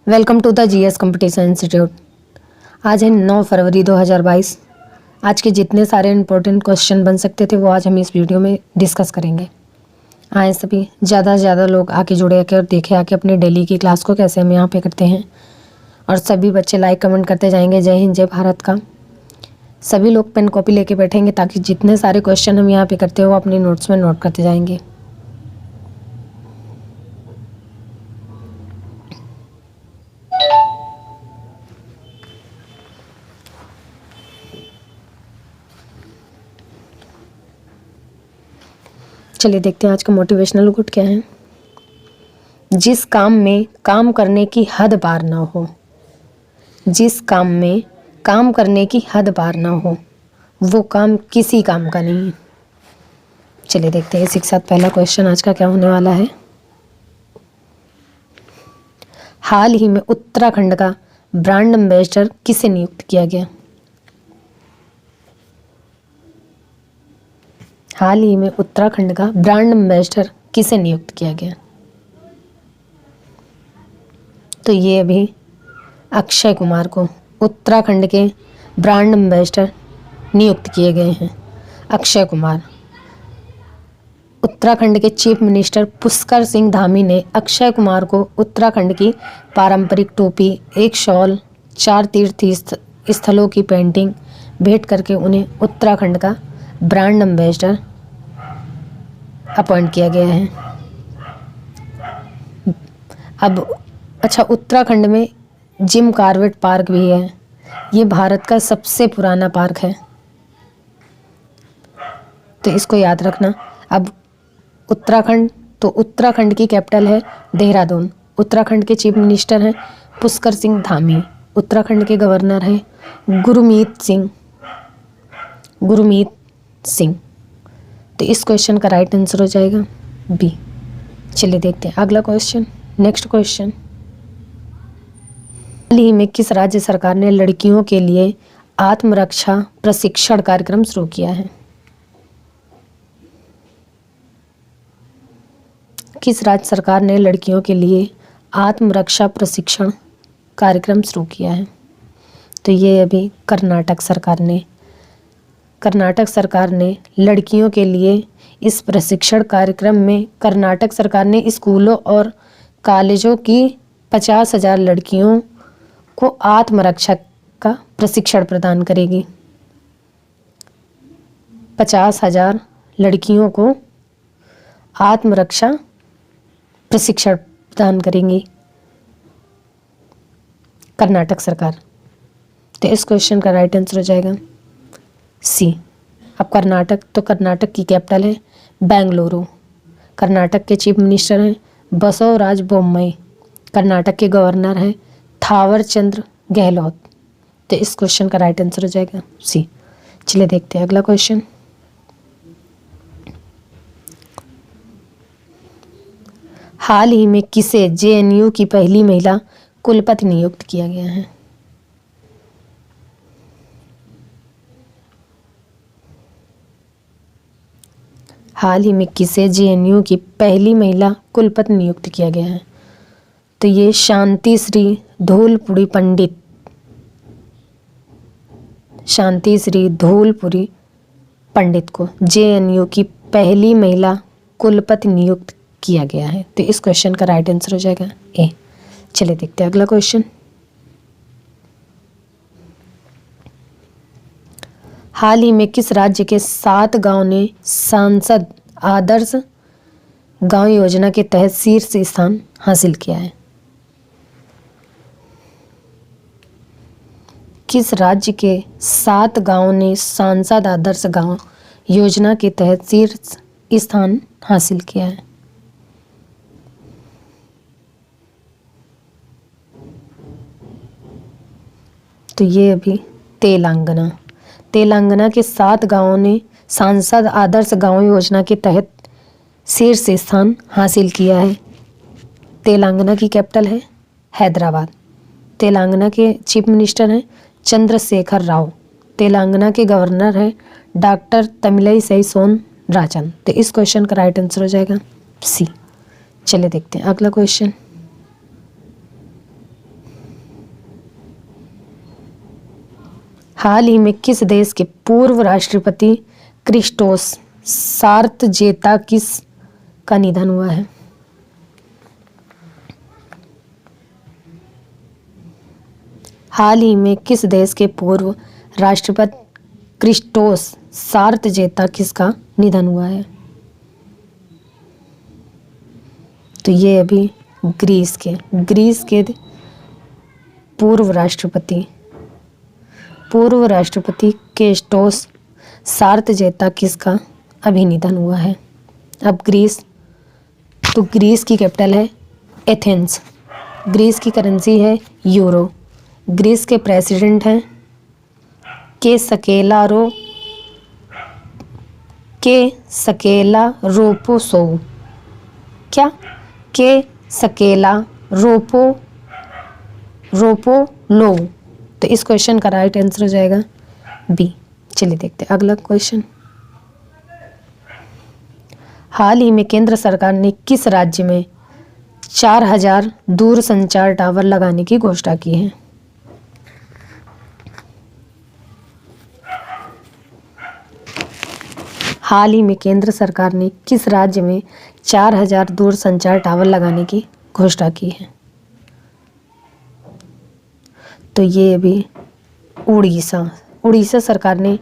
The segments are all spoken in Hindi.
Welcome to the GS competition institute. आज है 9 फरवरी 2022। आज के जितने सारे इम्पोर्टेंट क्वेश्चन बन सकते थे वो आज हम इस वीडियो में डिस्कस करेंगे। आए सभी ज़्यादा से ज़्यादा लोग आके जुड़े आके और देखे आके अपने डेली की क्लास को कैसे हम यहाँ पे करते हैं। और सभी बच्चे लाइक कमेंट करते जाएंगे। जय हिंद जय भारत का। सभी लोग पेन कॉपी लेके बैठेंगे ताकि जितने सारे क्वेश्चन हम यहाँ पे करते हो वो अपने नोट्स में नोट करते जाएंगे। चलिए देखते हैं आज का मोटिवेशनल कोट क्या है। जिस काम में काम करने की हद पार ना हो, जिस काम में काम करने की हद पार ना हो वो काम किसी काम का नहीं है। चलिए देखते हैं इसी के साथ पहला क्वेश्चन आज का क्या होने वाला है। हाल ही में उत्तराखंड का ब्रांड एम्बेसडर किसे नियुक्त किया गया? हाल ही में उत्तराखंड का ब्रांड एम्बेसडर किसे नियुक्त किया गया? तो ये अभी अक्षय कुमार को उत्तराखंड के ब्रांड एम्बेसडर नियुक्त किए गए हैं। अक्षय कुमार। उत्तराखंड के चीफ मिनिस्टर पुष्कर सिंह धामी ने अक्षय कुमार को उत्तराखंड की पारंपरिक टोपी, एक शॉल, 4 तीर्थ स्थलों की पेंटिंग भेंट करके उन्हें उत्तराखंड का ब्रांड एम्बेसडर अपॉइंट किया गया है। अब अच्छा, उत्तराखंड में जिम कॉर्बेट पार्क भी है। ये भारत का सबसे पुराना पार्क है, तो इसको याद रखना। अब उत्तराखंड, तो उत्तराखंड की कैपिटल है देहरादून। उत्तराखंड के चीफ मिनिस्टर हैं पुष्कर सिंह धामी। उत्तराखंड के गवर्नर हैं गुरमीत सिंह। तो इस क्वेश्चन का राइट आंसर हो जाएगा बी। चलिए देखते हैं अगला क्वेश्चन। नेक्स्ट क्वेश्चन, हाल ही में किस राज्य सरकार ने लड़कियों के लिए आत्मरक्षा प्रशिक्षण कार्यक्रम शुरू किया है? किस राज्य सरकार ने लड़कियों के लिए आत्मरक्षा प्रशिक्षण कार्यक्रम शुरू किया है? तो ये अभी कर्नाटक सरकार ने लड़कियों के लिए इस प्रशिक्षण कार्यक्रम में कर्नाटक सरकार ने स्कूलों और कॉलेजों की 50,000 लड़कियों को आत्मरक्षा का प्रशिक्षण प्रदान करेगी। 50,000 लड़कियों को आत्मरक्षा प्रशिक्षण प्रदान करेंगी कर्नाटक सरकार। तो इस क्वेश्चन का राइट आंसर हो जाएगा सी। अब कर्नाटक की कैपिटल है बेंगलुरु। कर्नाटक के चीफ मिनिस्टर हैं बसवराज बोम्मई। कर्नाटक के गवर्नर हैं थावर चंद्र गहलोत। तो इस क्वेश्चन का राइट आंसर हो जाएगा सी। चलिए देखते हैं अगला क्वेश्चन। हाल ही में किसे जेएनयू की पहली महिला कुलपति नियुक्त किया गया है? हाल ही में किसे जेएनयू की पहली महिला कुलपति नियुक्त किया गया है? तो ये शांति श्री धूलपुरी पंडित को जेएनयू की पहली महिला कुलपति नियुक्त किया गया है। तो इस क्वेश्चन का राइट आंसर हो जाएगा ए। चलिए देखते हैं अगला क्वेश्चन। हाल ही में किस राज्य के 7 गांव ने सांसद आदर्श गांव योजना के तहत शीर्ष स्थान हासिल किया है? किस राज्य के 7 गांव ने सांसद आदर्श गांव योजना के तहत शीर्ष स्थान हासिल किया है? तो ये अभी तेलंगाना के 7 गांवों ने सांसद आदर्श गांव योजना के तहत शीर्ष स्थान हासिल किया है। तेलंगाना की कैपिटल है हैदराबाद। तेलंगाना के चीफ मिनिस्टर हैं चंद्रशेखर राव। तेलंगाना के गवर्नर हैं डॉक्टर तमिलिसाई सौंदरराजन। तो इस क्वेश्चन का राइट आंसर हो जाएगा सी। चलिए देखते हैं अगला क्वेश्चन। हाल ही में किस देश के पूर्व राष्ट्रपति क्रिस्टोस सार्थजेताकिस का निधन हुआ है? हाल ही में किस देश के पूर्व राष्ट्रपति क्रिस्टोस सार्थजेताकिस का निधन हुआ है? तो ये अभी ग्रीस के पूर्व राष्ट्रपति क्रिस्टोस सार्थजेताकिस का अभी निधन हुआ है। अब ग्रीस की कैपिटल है एथेंस। ग्रीस की करेंसी है यूरो। ग्रीस के प्रेसिडेंट हैं के सकेला रोपोसोव। क्या? के सकेला रोपोलोव। तो इस क्वेश्चन का राइट आंसर हो जाएगा बी। चलिए देखते हैं अगला क्वेश्चन। हाल ही में केंद्र सरकार ने किस राज्य में 4000 दूरसंचार टावर लगाने की घोषणा की है? हाल ही में केंद्र सरकार ने किस राज्य में 4000 दूरसंचार टावर लगाने की घोषणा की है? तो ये भी उड़ीसा सरकार ने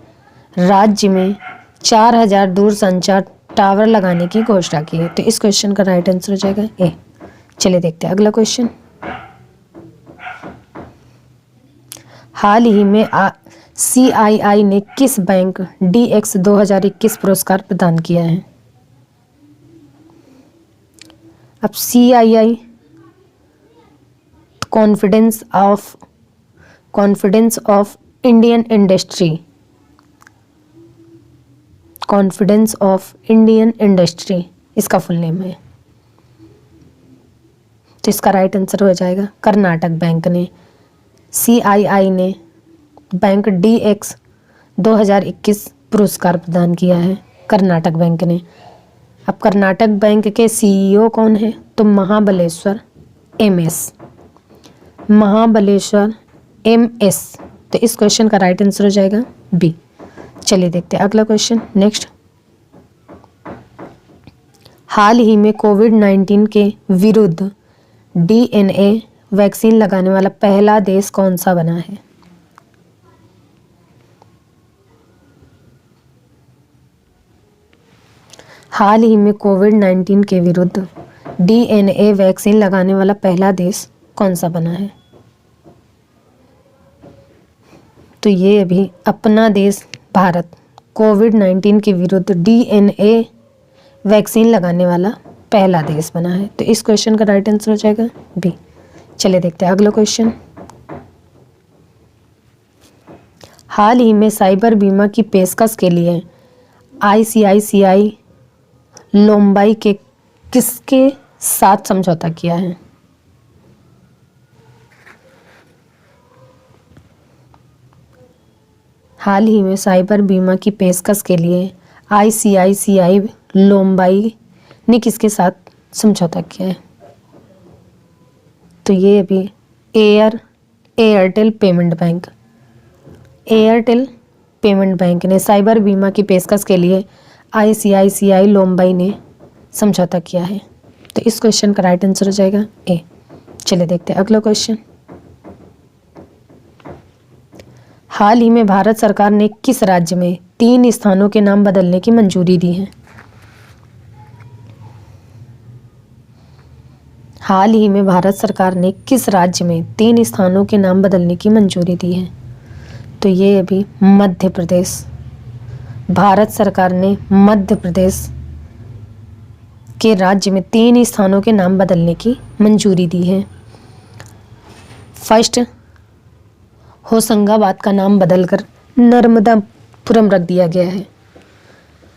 राज्य में 4000 दूरसंचार टावर लगाने की घोषणा की है। तो इस क्वेश्चन का राइट आंसर हो जाएगा ए। चलिए देखते हैं अगला क्वेश्चन। हाल ही में CII ने किस बैंक DX 2021 पुरस्कार प्रदान किया है? अब CII confidence of Indian industry इसका फुल नेम है। तो इसका राइट आंसर हो जाएगा कर्नाटक बैंक ने। CII ने बैंक DX 2021 पुरस्कार प्रदान किया है कर्नाटक बैंक ने। अब कर्नाटक बैंक के CEO कौन है? तो महाबलेश्वर MS। तो इस क्वेश्चन का राइट आंसर हो जाएगा बी। चलिए देखते हैं अगला क्वेश्चन नेक्स्ट। हाल ही में कोविड-19 के विरुद्ध DNA वैक्सीन लगाने वाला पहला देश कौन सा बना है? हाल ही में कोविड-19 के विरुद्ध DNA वैक्सीन लगाने वाला पहला देश कौन सा बना है? तो ये अभी अपना देश भारत कोविड-19 के विरुद्ध DNA वैक्सीन लगाने वाला पहला देश बना है। तो इस क्वेश्चन का राइट आंसर हो जाएगा बी। चलिए देखते हैं अगला क्वेश्चन। हाल ही में साइबर बीमा की पेशकश के लिए ICICI लोम्बाई के किसके साथ समझौता किया है? हाल ही में साइबर बीमा की पेशकश के लिए ICICI लोम्बाई ने किसके साथ समझौता किया है? तो ये अभी एयरटेल पेमेंट बैंक ने साइबर बीमा की पेशकश के लिए ICICI लोम्बाई ने समझौता किया है। तो इस क्वेश्चन का राइट आंसर हो जाएगा ए। चलिए देखते हैं अगला क्वेश्चन। हाल ही में भारत सरकार ने किस राज्य में 3 स्थानों के नाम बदलने की मंजूरी दी है? हाल ही में भारत सरकार ने किस राज्य में 3 स्थानों के नाम बदलने की मंजूरी दी है? तो ये अभी मध्य प्रदेश। भारत सरकार ने मध्य प्रदेश के राज्य में 3 स्थानों के नाम बदलने की मंजूरी दी है। फर्स्ट, होशंगाबाद का नाम बदलकर नर्मदापुरम रख दिया गया है।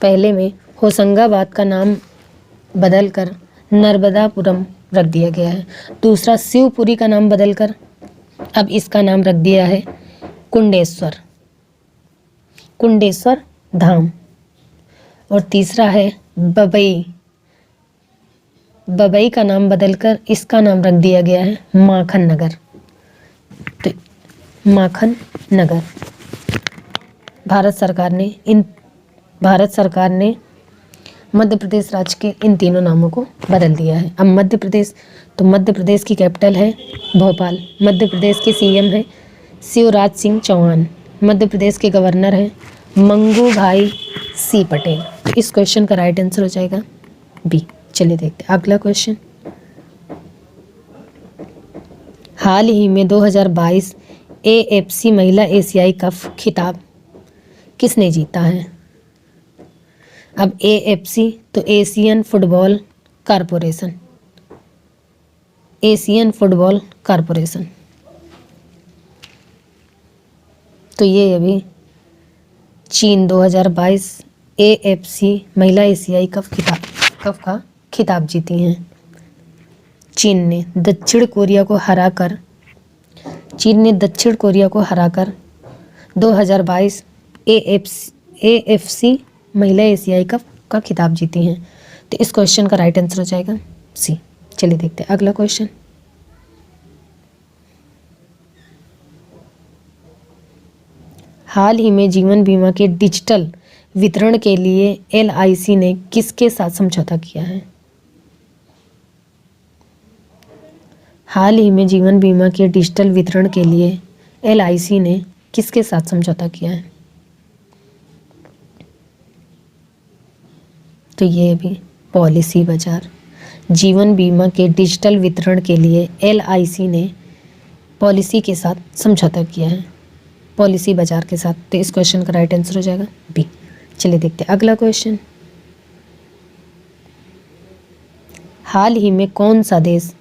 पहले में होशंगाबाद का नाम बदलकर नर्मदापुरम रख दिया गया है। दूसरा, शिवपुरी का नाम बदलकर अब इसका नाम रख दिया है कुंडेश्वर धाम। और तीसरा है बबई का नाम बदलकर इसका नाम रख दिया गया है माखन नगर। भारत सरकार ने मध्य प्रदेश राज्य के इन तीनों नामों को बदल दिया है। अब मध्य प्रदेश, तो मध्य प्रदेश की कैपिटल है भोपाल। मध्य प्रदेश के सीएम है शिवराज सिंह चौहान। मध्य प्रदेश के गवर्नर हैं मंगू भाई सी पटेल। तो इस क्वेश्चन का राइट आंसर हो जाएगा बी। चलिए देखते हैं अगला क्वेश्चन। हाल ही में 2022 AFC महिला एशियाई कप खिताब किसने जीता है? अब AFC तो Asian football corporation, Asian football corporation. तो ये अभी चीन 2022 AFC महिला एशियाई कप का खिताब जीती हैं। चीन ने दक्षिण कोरिया को हराकर 2022 AFC महिला एशियाई कप का खिताब जीती हैं। तो इस क्वेश्चन का राइट आंसर हो जाएगा सी। चलिए देखते हैं अगला क्वेश्चन। हाल ही में जीवन बीमा के डिजिटल वितरण के लिए LIC ने किसके साथ समझौता किया है? हाल ही में जीवन बीमा के डिजिटल वितरण के लिए LIC ने किसके साथ समझौता किया है? तो ये भी पॉलिसी बाजार। जीवन बीमा के डिजिटल वितरण के लिए LIC ने पॉलिसी के साथ समझौता किया है, पॉलिसी बाजार के साथ। तो इस क्वेश्चन का राइट आंसर हो जाएगा बी। चलिए देखते हैं अगला क्वेश्चन। हाल ही में कौन सा देश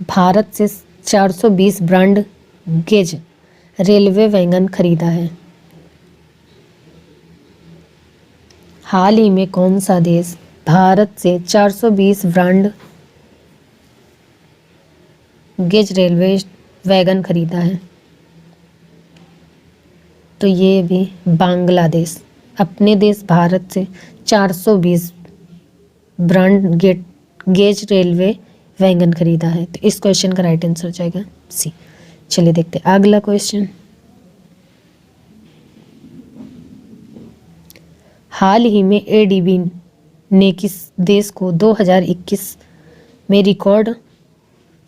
भारत से 420 ब्रॉड गेज रेलवे वैगन खरीदा है? हाल ही में कौन सा देश भारत से 420 ब्रॉड गेज रेलवे वैगन खरीदा है? तो ये भी बांग्लादेश। अपने देश भारत से 420 ब्रॉड गेज रेलवे वैगन खरीदा है। तो इस क्वेश्चन का राइट आंसर हो जाएगा सी। चलिए देखते हैं अगला क्वेश्चन। हाल ही में ADB ने किस देश को 2021 में रिकॉर्ड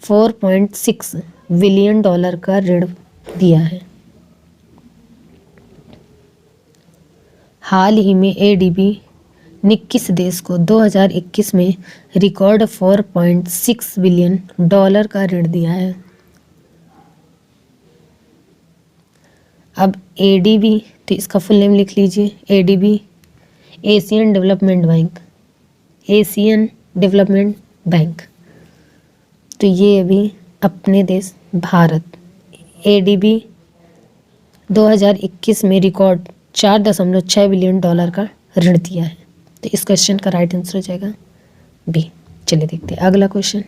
$4.6 बिलियन का ऋण दिया है? हाल ही में ADB ने किस देश को 2021 में रिकॉर्ड $4.6 बिलियन का ऋण दिया है? अब ADB, तो इसका फुल नेम लिख लीजिए। ADB Asian development bank, Asian development bank. तो ये अभी अपने देश भारत ADB 2021 में रिकॉर्ड $4.6 बिलियन का ऋण दिया है। तो इस क्वेश्चन का राइट आंसर हो जाएगा बी। चलिए देखते हैं अगला क्वेश्चन।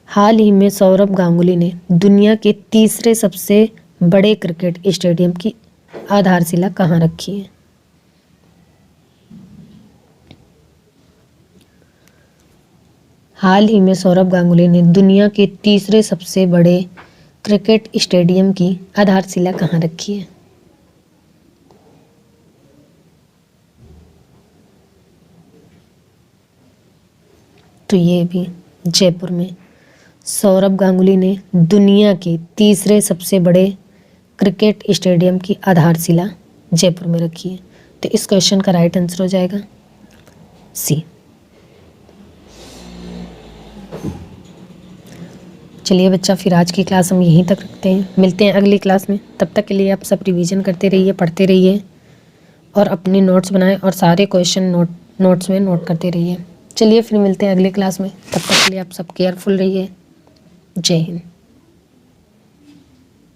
हाल ही में सौरभ गांगुली ने दुनिया के तीसरे सबसे बड़े क्रिकेट स्टेडियम की आधारशिला कहाँ रखी है? हाल ही में सौरभ गांगुली ने दुनिया के तीसरे सबसे बड़े क्रिकेट स्टेडियम की आधारशिला कहाँ रखी है? तो ये भी जयपुर में। सौरभ गांगुली ने दुनिया के तीसरे सबसे बड़े क्रिकेट स्टेडियम की आधारशिला जयपुर में रखी है। तो इस क्वेश्चन का राइट आंसर हो जाएगा सी। चलिए बच्चा, फिर आज की क्लास हम यहीं तक रखते हैं। मिलते हैं अगली क्लास में। तब तक के लिए आप सब रिवीजन करते रहिए, पढ़ते रहिए और अपने नोट्स बनाएं और सारे क्वेश्चन नोट्स में नोट करते रहिए। चलिए फिर मिलते हैं अगली क्लास में। तब तक के लिए आप सब केयरफुल रहिए। जय हिंद।